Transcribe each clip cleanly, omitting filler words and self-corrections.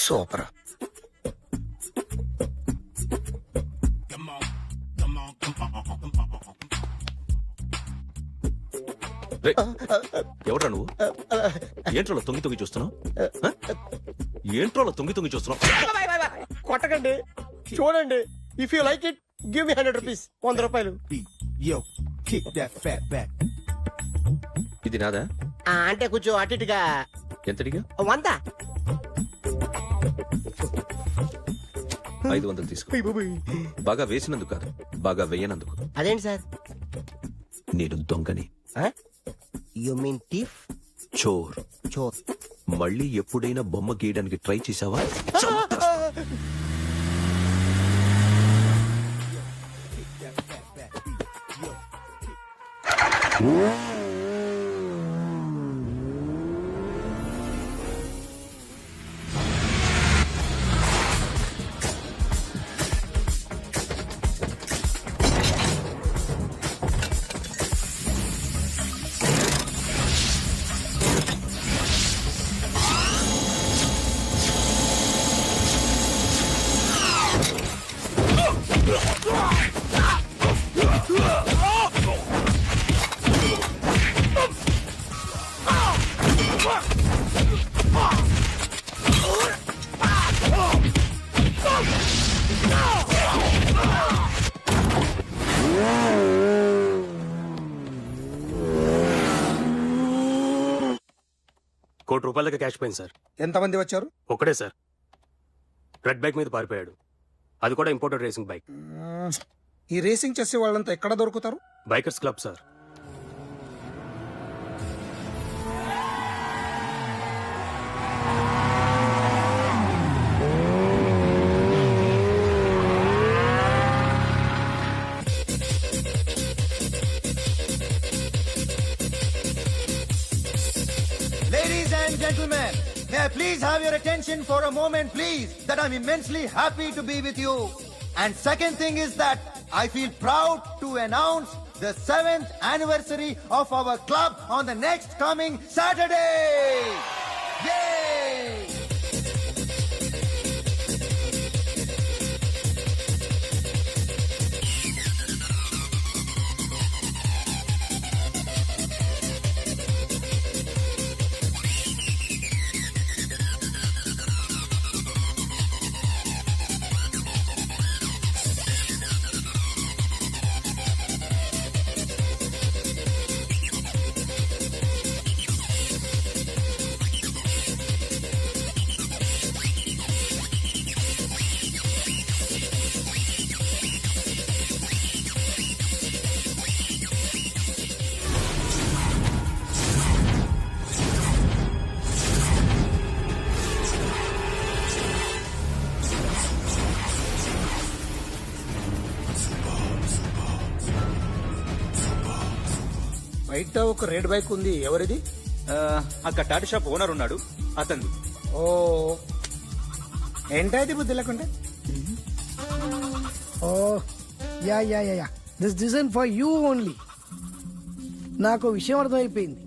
Super. ఎవడ్రా నువ్వు? ఏంట్రోలో తొంగి తొంగి చూస్తున్నావు? ఏంట్రోలో తొంగి తొంగి చూస్తున్నావు? కొట్టకండి, చూడండి. If you like it give me 100 rupees. 100 రూపాయలు. ఇది నాదా? అంటే కొంచెం అటు ఇటుగా. ఎంతడిగా? 100. 500 తీసుకో. బాగా వేసినందుకు కాదు, బాగా వేయనందుకు. అదేంటి సార్? నేను దొంగని. You mean thief? చోర్. చోర్. మళ్ళీ ఎప్పుడైనా బొమ్మ గీయడానికి ట్రై చేసావా? ₹1,00,00,000 క్యాష్ పోయింది సార్. ఎంతమంది వచ్చారు? ఒక్కడే సార్. రెడ్ బైక్ మీద పారిపోయాడు. అది కూడా ఇంపోర్టెడ్ రేసింగ్ బైక్. ఈ రేసింగ్ చేసే వాళ్ళంతా ఎక్కడ దొరుకుతారు? Bikers club sir. Ladies and gentlemen, may I please have your attention for a moment, please, that I'm immensely happy to be with you. And second thing is that I feel proud to announce the 7th anniversary of our club on the next coming Saturday. Yay! బయట ఒక red bike ఉంది, ఎవరిది? అక్కడ Tata shop owner ఉన్నాడు, అతను. ఓ ఏంటది బుద్ధి లేకుండా? Oh yeah yeah yeah yeah this design for you only. నాకు విషయం అర్థమైపోయింది.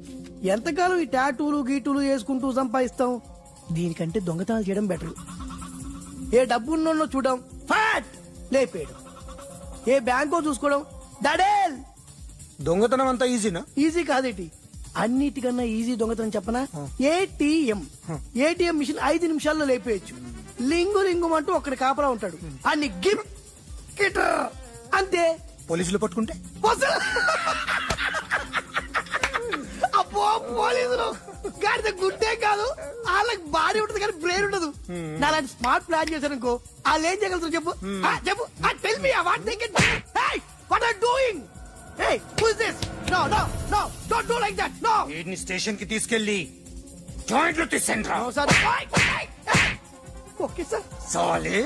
ఎంతకాలం ఈ టాటూలు గీటూలు వేసుకుంటూ సంపాదిస్తాం? దీనికంటే దొంగతనాలు చేయడం బెటర్. ఏ డబ్బు ఉన్నోన్నో చూడడం, ఫాట్ లేపేయడం. ఏ బ్యాంకో చూసుకోవడం, దడేల్. దొంగతనం అంతా ఈజీనా? ఈజీ కాదేటి, అన్నిటికన్నా ఈజీ దొంగతనం చెప్పనా? ఏటీఎం. ఏటీఎం మిషన్ 5 నిమిషాల్లో లేపేయచ్చు. లింగు లింగుమంటూ ఒక్కడి కాపలా ఉంటాడు, అన్ని గిమ్ గిటర్ అంతే. పోలీసులు పట్టుకుంటే? అబ్బో పోలీసులు గాడిద గుడ్డే కాదు, వాళ్ళకి బాడీ ఉంటుంది కానీ బ్రెయిన్ ఉండదు. నా అలాంటి స్మార్ట్ ప్లాన్ చేశాను అనుకో, వాళ్ళు ఏం చేయగలుగుతారు చెప్పు? చెప్పు, tell me what they can. Hey what are doing? Hey, who is this? No, no, no, don't do like that, no. వీడిని స్టేషన్ కి తీసుకెళ్లి జాయింట్లు తీసేంద్రా. No, sir. Okay, sir. సాలే,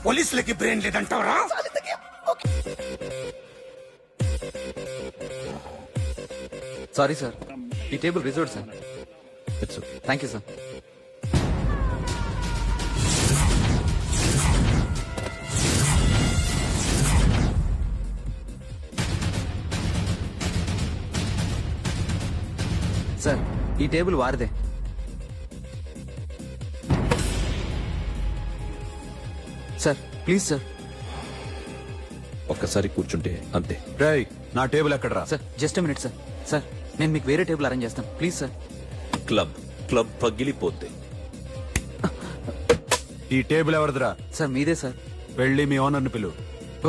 పోలీసులకి బ్రెయిన్ లేదంటారా? సారీ సార్, ఈ table reserved sir. It's okay. Thank you sir. Sir, ఈ table వారిదే. Sir please sir. ఒక్కసారి కూర్చుంటే అంతే. రేయ్ నా టేబుల్ ఎక్కడరా? Sir just minute sir. Sir నేను మీకు వేరే టేబుల్ అరేంజ్ చేస్తాను ప్లీజ్ సార్. క్లబ్ క్లబ్ పగిలిపోద్ది. ఈ టేబుల్ ఎవరిదిరా? సార్ మీదే సార్. వెళ్ళి మీ ఓనర్ని పిలువు.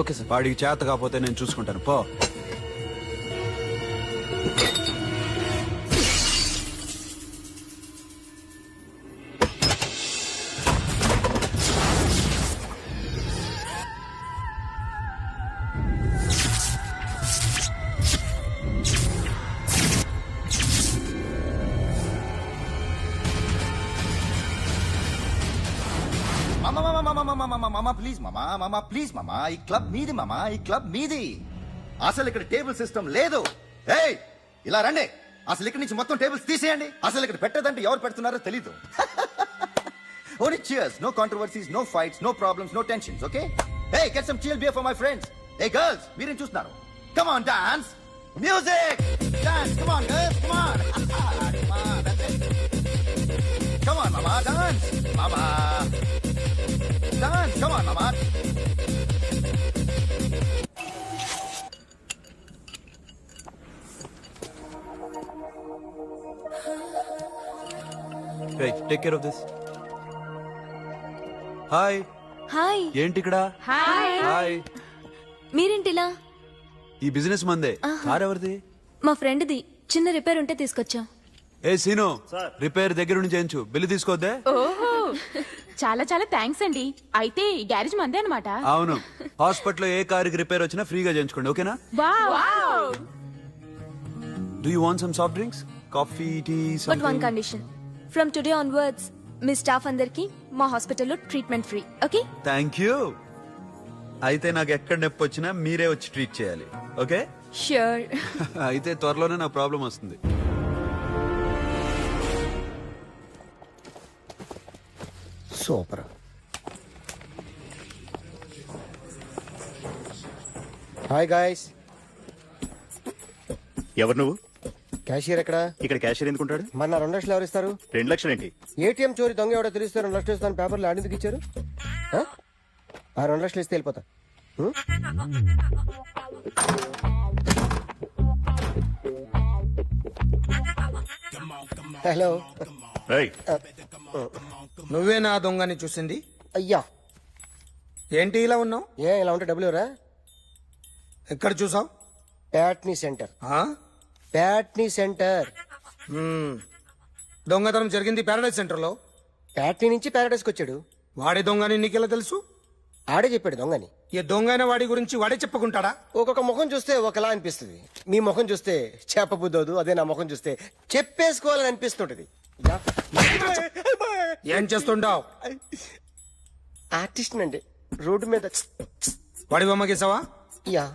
Okay sir. వాడికి చేత కాకపోతే నేను చూసుకుంటాను పో. మామా ప్లీజ్ మామా ప్లీజ్ మామా, ఈ క్లబ్ మీది మామా, ఈ క్లబ్ మీది. అసలు ఇక్కడ టేబుల్ సిస్టమ్ లేదు. ఏయ్ ఇలా రండి, అసలు ఇక్కడ నుంచి మొత్తం టేబుల్స్ తీసేయండి. అసలు ఇక్కడ పెట్టదంటే ఎవరు పెడుతున్నారో తెలీదు. Only cheers, no controversies, no fights, no problems, no tensions, okay? Hey, get some chill beer for my friends. Hey girls, మీరేం చూస్తున్నారు? Come on, dance. Music. Dance, come on girls, come on. Come on, that's it. Come on, mama, dance. Mama. Dance, come on, mama. Take care of this. Hi. Hi. ఏంటి ఇక్కడ? Hi. మీరేంటిలా? ఈ business మందే. Car ఎవరిది? మా ఫ్రెండ్ది. చిన్న repair ఉంటే తీసుకొచ్చాం. ఏ scene, repair దగ్గర నుంచి చేయించు, బిల్లు తీసుకోద్దే. ఓహో చాలా చాలా థ్యాంక్స్ అండి. అయితే ఈ గ్యారేజ్ మందే అన్నమాట. అవును, హాస్పిటల్లో ఏ కారుకి రిపేర్ వచ్చినా ఫ్రీగా చేయించుకోండి, ఓకేనా? Wow. Do you want some soft drinks, coffee, tea? But one condition, from today onwards మీ స్టాఫ్ అందరికి మా హాస్పిటల్లో treatment free. Okay? Thank you. అయితే నాకు ఎక్కడ నొప్పి వచ్చినా మీరే వచ్చి ట్రీట్ చేయాలి, ఓకే? ష్యూర్. అయితే త్వరలోనే నా ప్రాబ్లం వస్తుంది. సూపర్. Hi guys. ఎవరు నువ్వు? క్యాషియర్ ఎక్కడ? ఇక్కడ క్యాషియర్ ఎందుకుంటాడు? మన 2 లక్షలు ఎవరు ఇస్తారు? 2 లక్షలు ఏంటి? ఏటీఎం చోరీ దొంగ ఎవడో తెలిస్తే 2 లక్షలు ఇస్తాను పేపర్లు ఆడిందుకు ఇచ్చారు. ఆ 2 లక్షలు ఇస్తే వెళ్ళిపోతా. హలో. ఏయ్, నువ్వే నా దొంగని చూసింది? అయ్యా, ఏంటి ఇలా ఉన్నావు? ఇలా ఉంటే డబ్బులు ఎవరా? ఎక్కడ చూసావు? ప్యాట్నీ సెంటర్. ప్యాట్నీ సెంటర్. దొంగతనం జరిగింది ప్యారడైజ్ సెంటర్ లో. ప్యాట్నీ నుంచి ప్యారడైస్కి వచ్చాడు. వాడే దొంగని నీకెలా తెలుసు? ఆడే చెప్పాడు దొంగని. ఈ దొంగైన వాడి గురించి వాడే చెప్పుకుంటాడా? ఒక్కొక్క ముఖం చూస్తే ఒకలా అనిపిస్తుంది. మీ ముఖం చూస్తే చెప్పబుద్దోదు, అదే నా ముఖం చూస్తే చెప్పేసుకోవాలని అనిపిస్తుంటది. ఏం చేస్తుంటావు? ఆర్టిస్ట్ అండి, రోడ్డు మీద. వాడి బొమ్మ గీసావా? యా.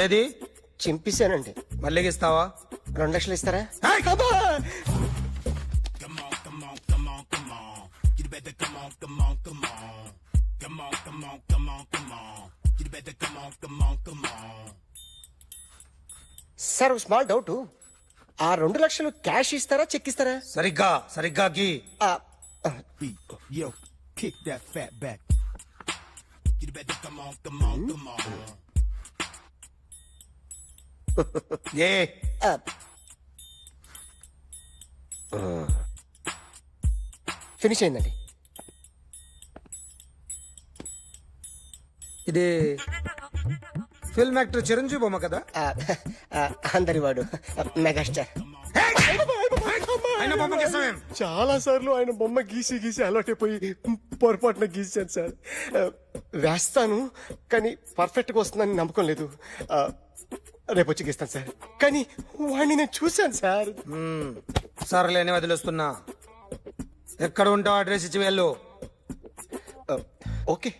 ఏది? చింపేశానండి. మళ్ళీ గీస్తావా? 2 లక్షలు ఇస్తారా? Sir, small doubt. ఆ 2 లక్షలు క్యాష్ ఇస్తారా, చెక్ ఇస్తారా? సరిగ్గా గీ. ఏ ఫినిష్ అయిందండి. ఇది ఫిల్మ్ యాక్టర్ చిరంజీవి బొమ్మ కదా? అందరి వాడు మెగాస్టార్. ఆయన బొమ్మ గీసావేం? చాలా సార్లు ఆయన బొమ్మ గీసి గీసి అలవాటైపోయి పొరపాటున గీసాను సార్. వేస్తాను, కానీ పర్ఫెక్ట్ గా వస్తుందని నమ్మకం లేదు. రేపు వచ్చి గీస్తాను సార్. కానీ వాడిని నేను చూశాను సార్. సర్లేని వదిలేస్తున్నా. ఎక్కడ ఉంటావు అడ్రస్ ఇచ్చి వెళ్ళు. ఓకే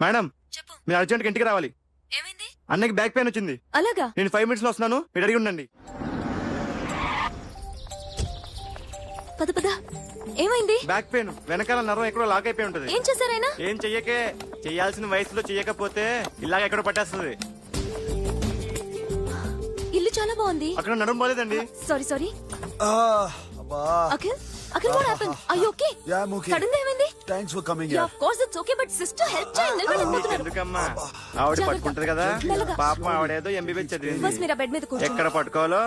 మేడం, చెప్పు. మీరు అర్జెంట్గా ఇంటికి రావాలి. ఏమైంది? అన్నకి బ్యాక్ పెయిన్ వచ్చింది. అలాగా? నేను 5 minutes లో వస్తున్నాను, మీరు అడిగి ఉండండి. పద పద. ఏమైంది? బ్యాక్ పెయిన్, వెనకాల నరం ఎక్కడో లాక్ అయిపోయి ఉంటుంది. ఏం చేశారైనా? ఏం చెయ్యకే, చెయ్యాల్సిన వయసులో చెయ్యకపోతే ఇలాగ ఎక్కడో పట్టేస్తుంది. ఇల్లు చాలా బాగుంది. అక్కడ నడుము పోలేదండి. Sorry Akhil, Akhil what happened are you okay sudden గా ఏమైంది thanks for coming yeah of course it's okay but sister help చేయండి నిలబడి ఎందుకమ్మా ఆవిడ పట్టుకుంటది కదా పాపం ఆవిడేదో ఎంబీబీ చదివింది బస్ మీరు బెడ్ మీద కూర్చోండి ఎక్కడ పట్టుకోవాలో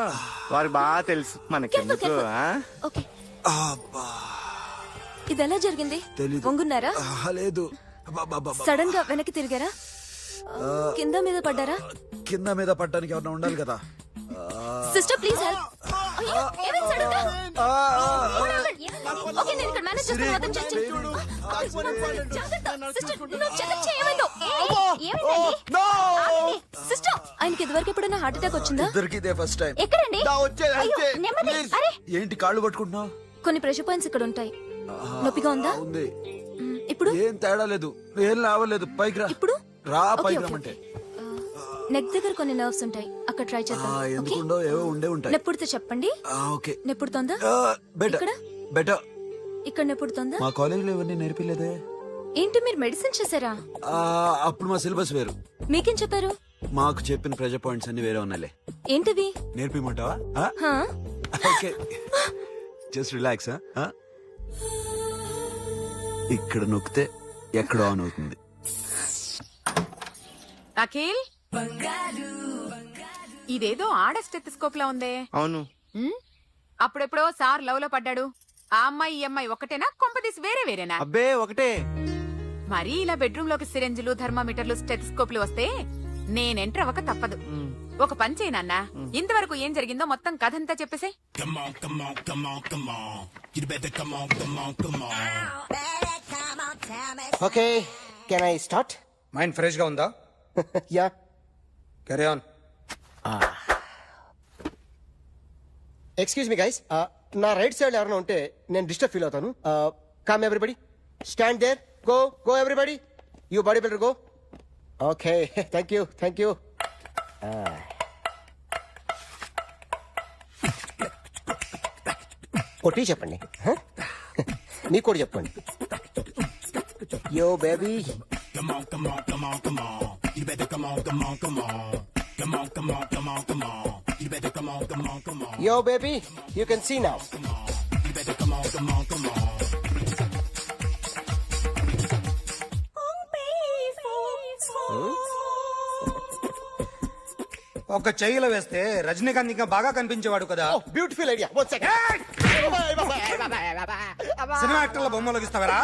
వారికి బాగా తెలుసు మనకెందుకు ఓకే ఇది ఎలా జరిగింది వంగున్నారా లేదు సడన్ గా వెనక్కి తిరిగారా కింద మీద పడ్డారా కింద మీద పడ్డానికి ఎవరైనా ఉండాలి కదా సిస్టర్ ప్లీజ్ హెల్ప్ ఏమైంది సడన్ గా ఓకే నేను ఇక్కడ మేనేజ్ చేస్తాను అతను సిస్టర్ నువ్వు చెక్ చేయమందో ఏమైంది సిస్టర్ ఆయనకి ఇదివరకు ఎప్పుడైనా హార్ట్ అటాక్ వచ్చిందా ఇద్దరికి ఇదే ఫస్ట్ టైం ఎక్కడండి అరే ఏంటి కాళ్ళు పట్టుకుంటున్నావు కొన్ని ప్రెషర్ పాయింట్స్ ఇక్కడ ఉంటాయి నొప్పిగా ఉందా ఉంది ఇప్పుడు ఏం తేడా లేదు ఏం లావలేదు పైకి రా ఇప్పుడు రా పైకి రమ్మంటే నెక్ దగ్గర కొన్ని నర్వ్స్ ఉంటాయి అక్కడ ట్రై చేద్దాం ఎందుకుండో ఏవో ఉండే ఉంటాయి నెప్పుడుతో చెప్పండి ఓకే నెప్పుడుతోందా బెటర్ ఇక్కడ బెటర్ ఇక్కడ నెప్పుడుతోందా మా కాలేజీలో ఎవరిని నేర్పిలేదే ఏంటి మీరు మెడిసిన్ చేశారా అప్పుడు మా సిలబస్ వేరు మీకేం చెప్పారు మాకు చెప్పిన ప్రెజర్ పాయింట్స్ అన్ని వేరే ఉన్నాయిలే ఏంటివి నేర్పిమంటావా హా? ఓకే జస్ట్ రిలాక్స్ ఇక్కడ నొక్కితే ఎక్కడ ఆన్ అవుతుంది అఖిల్ ఇదేదో ఆడ స్టెథోస్కోప్ లా ఉందే అవును అప్పుడెప్పుడో సార్ లవ్ లో పడ్డాడు ఆ అమ్మాయి ఈ అమ్మాయి ఒకటేనా కొంపదీసి వేరే వేరేనా అబ్బే ఒకటే మరీ ఇలా బెడ్రూమ్ లోకి సిరెంజులు థర్మామీటర్లు స్టెథోస్కోప్లు వస్తే నేను ఎంటర్ అవ్వక తప్పదు ఒక పని చేయి నాన్న ఇంతవరకు ఏం జరిగిందో మొత్తం కథంతా చెప్పేసే okay can I start mind fresh గా ఉందా? Yeah carry on. Excuse me guys నా రైట్ సైడ్ ఎవరైనా ఉంటే నేను డిస్టర్బ్ ఫీల్ అవుతాను. Come everybody stand there go go everybody you bodybuilder go. Okay thank you thank you. కొట్టి చెప్పండి నీకు కూడా చెప్పండి. Yo baby Yo, baby, you can see now. ఒక చెయ్యిలో వేస్తే రజనీకాంత్ ఇంకా బాగా కనిపించేవాడు కదా. Oh, beautiful idea. One second. Cinema యాక్టర్ల బొమ్మలు గీస్తావరా?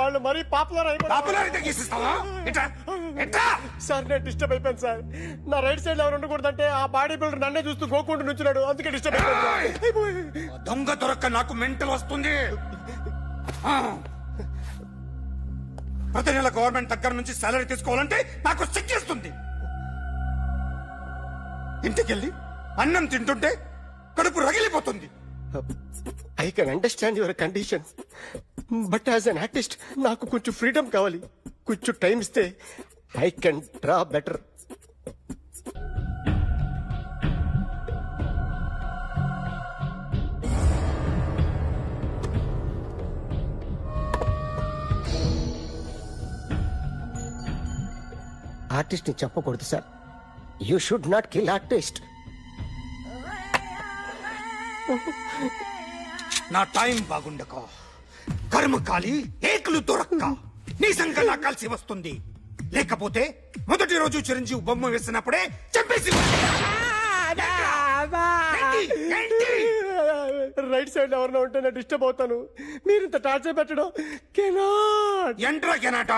వాళ్ళు మరీ పాపులర్ పాపులర్ అయితే గీసిస్తావా? ఇట్రా ఇట్రా. సార్ నేను డిస్టర్బ్ అయిపోయాను సార్. నా రైట్ సైడ్ ఎవరు ఉండకూడదంటే ఆ బాడీ బిల్డర్ నన్నే చూస్తూ గోకుంటూ నుంచున్నాడు, అందుకే డిస్టర్బ్ అయిపోయాను. దొంగ దొరక్క నాకు మెంటల్ వస్తుంది. ప్రతి నెల గవర్నమెంట్ దగ్గర నుంచి సాలరీ తీసుకోవాలంటే నాకు సిగ్గేస్తుంది. ఇంటికెళ్ళి అన్నం తింటుంటే కడుపు రగిలిపోతుంది. I can understand your condition, but as an artist నాకు కొంచెం ఫ్రీడమ్ కావాలి. కొంచెం టైం ఇస్తే I can draw better. Artist ని చెప్పకూడదు sir. You should not kill artist. నా టైం బాగుండక కర్మ కాలి ఏకులు దొరక్క నీ సంకల్లా కలిసి వస్తుంది. లేకపోతే మొదటి రోజు చిరంజీవి బొమ్మ వేసినప్పుడే చంపేసి రైట్ సైడ్ ఎవరైనా ఉంటే నేను డిస్టర్బ్ అవుతాను. మీరు ఇంత టార్చర్ పెట్టడం కెనాట్. ఎంట్రా కెనాట.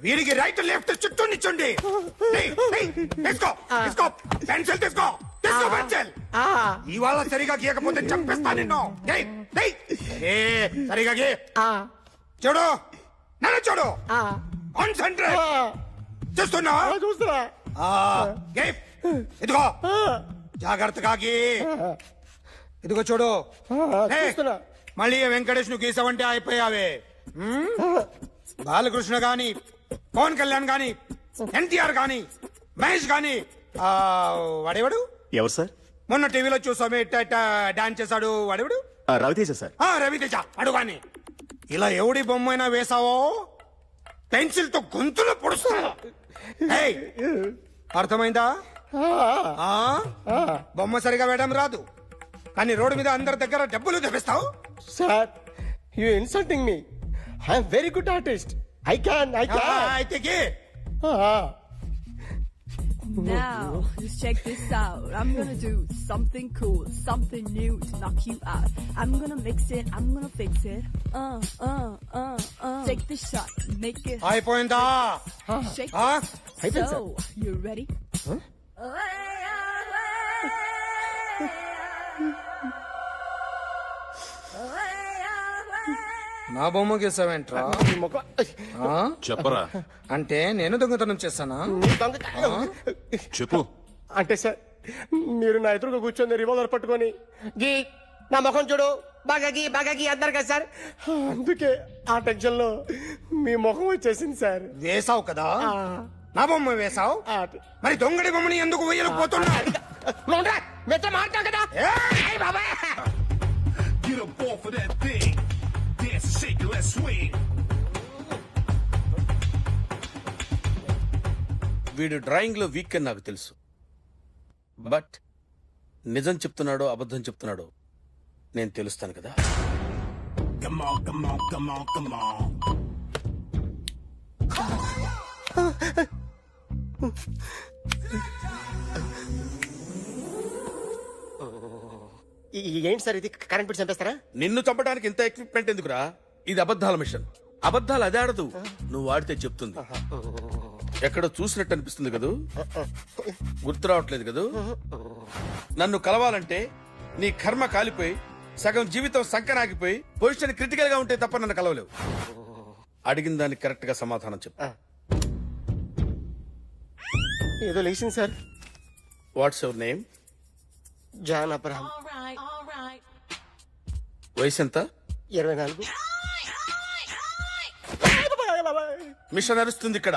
వీరికి రైట్ లెఫ్ట్ చుట్టూ నిచ్చండి. తీసుకో తీసుకో పెన్సిల్ తీసుకో తీసుకో పెన్సిల్. ఇవాళ సరిగా గీయకపోతే చంపేస్తా నిన్ను. సరిగా గీ. చూడు నన్ను చూడు. కాన్సంట్రేట్ చూస్తున్నా చూస్తున్నా. ఇదిగో జాగ్రత్తగా గీ. ఇదిగో చూడు. చూస్తున్నా. మళ్ళీ వెంకటేష్ ను గీసావంటే అయిపోయావే. బాలకృష్ణ గాని పవన్ కళ్యాణ్ గాని ఎన్టీఆర్ గాని మహేష్ గాని వాడేవాడు ఎవరు సార్? మొన్న టీవీలో చూసామే డాన్స్ చేశాడు వాడేవాడు? రవితేజ సార్. రవితేజ అడుగాని. ఇలా ఎవడి బొమ్మైనా వేసావో పెన్సిల్ తో గొంతులో పొడుస్తా. అర్థమైందా? బొమ్మ సరిగా వేయడం రాదు కానీ రోడ్డు మీద అందరి దగ్గర డబ్బులు తెప్పిస్తావు. Sir you insulting me. I'm very good artist. I can అయితే గే. Now, just check this out. I'm gonna do something cool, something new to knock you out. I'm gonna mix it, I'm gonna fix it. Take the shot, make it. అయిపోయిందా? Shake ఆ? it. So, you ready? నా బొమ్మ గీసావేంట్రా? చెప్పరా అంటే నేను దొంగతనం చేశానా? చెప్పు. అంటే సార్ మీరు నా ఎదురుగా కూర్చొని రివాల్వర్ పట్టుకొని గీ నా ముఖం చూడు బాగా గీ అన్నారు కదా సార్. అందుకే ఆ టెన్షన్ లో మీ ముఖం వచ్చేసింది సార్. వేసావు కదా, నా బొమ్మ వేసావు. మరి దొంగడి బొమ్మని ఎందుకు వేయలేకపోతున్నా? మీతో మాట్లాడు కదా. వీడు డ్రాయింగ్ లో వీక్ అని నాకు తెలుసు, బట్ నిజం చెప్తున్నాడో అబద్ధం చెప్తున్నాడో నేను తెలుస్తాను కదా. ఏంటి సార్ ఇది, కరెంట్ బిల్ చంపేస్తారా? నిన్ను చంపడానికి ఇంత ఎక్విప్మెంట్ ఎందుకురా? ఇది అబద్ధాల మిషన్. అబద్ధాలు అదే ఆడదు, నువ్వు వాడితే చెప్తుంది. ఎక్కడో చూసినట్టు అనిపిస్తుంది కదూ, గుర్తు రావట్లేదు కదూ. నన్ను కలవాలంటే నీ కర్మ కాలిపోయి సగం జీవితం సంకనాగిపోయి పొజిషన్ క్రిటికల్ గా ఉంటే తప్ప నన్ను కలవలేవు. అడిగిన దానికి కరెక్ట్ గా సమాధానం చెప్పు. ఏదో లేచింది sir. What's your name? John Abraham. వయసు ఎంత? 24. మిషన్ నడుస్తుంది ఇక్కడ.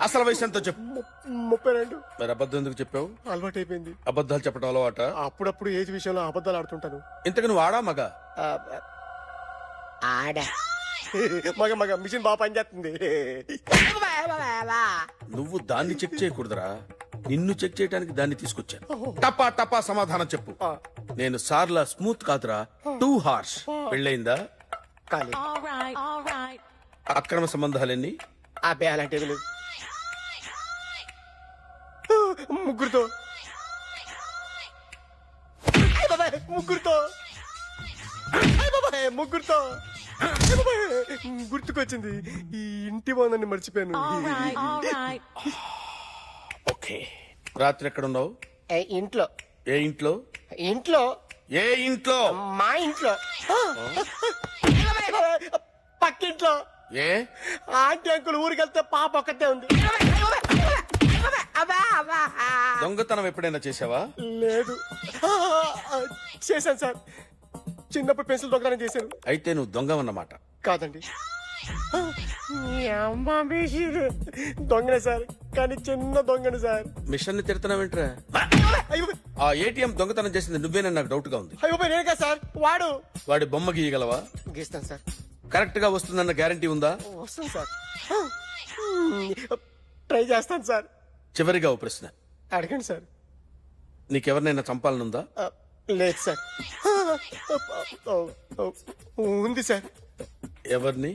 అసలు వయసు ఎంతో చెప్పు. 32. మరి అబద్ధం ఎందుకు చెప్పావు? అలవాటు అయిపోయింది. అబద్ధాలు చెప్పడం అలవాట? అప్పుడప్పుడు ఏజ్ విషయంలో అబద్ధాలు ఆడుతుంటాను. ఇంతకు నువ్వు ఆడా మగా? ఆడా. మగ మిషన్ బాగా పనిచేస్తుంది. నువ్వు దాన్ని చెక్ చేయకూడదురా, నిన్ను చెక్ చేయడానికి దాన్ని తీసుకొచ్చాను. టపా టపా సమాధానం చెప్పు. నేను సార్లా స్మూత్ కాదురా, టూ హార్ష్. పెళ్ళయిందా? అక్రమ సంబంధాలెన్ని? అబ్బాయి అలాంటివి లేవు. ముగ్గురుతో ముగ్గురుతో గుర్తుకొచ్చింది. ఈ ఇంటి బాగుందని మర్చిపోయాను. ఓకే. రాత్రి ఎక్కడున్నావు? ఇంట్లో. ఏ ఇంట్లో? ఇంట్లో. ఏ ఇంట్లో? మా ఇంట్లో. పక్కింట్లో. ఏ ఆంటీ అంకుల్ ఊరికెళ్తే పాప ఒక్కతే ఉంది. దొంగతనం ఎప్పుడైనా చేసావా? లేదు. చేశాను సార్, చిన్నప్పుడు పెన్సిల్ దొంగతనం చేశాను. అయితే నువ్వు దొంగవన్నమాట. కాదండి, దొంగనే సార్, కానీ చిన్న దొంగని సార్. మిషన్ ని తిడుతున్నావేంట్రా? ఆ ఏటీఎం దొంగతనం చేసింది నువ్వేనని నాకు డౌట్ గా ఉంది. అయ్యో నేనే కదా సార్. వాడి బొమ్మ గీయగలవా? గీస్తాను సార్. కరెక్ట్ గా వస్తుందన్న గ్యారంటీ ఉందా? వస్తాను సార్, ట్రై చేస్తాను సార్. చివరిగా ఓ ప్రశ్న అడగండి సార్. నీకెవరినైనా చంపాలనుందా? లేదు సార్. ఉంది సార్. ఎవరిని?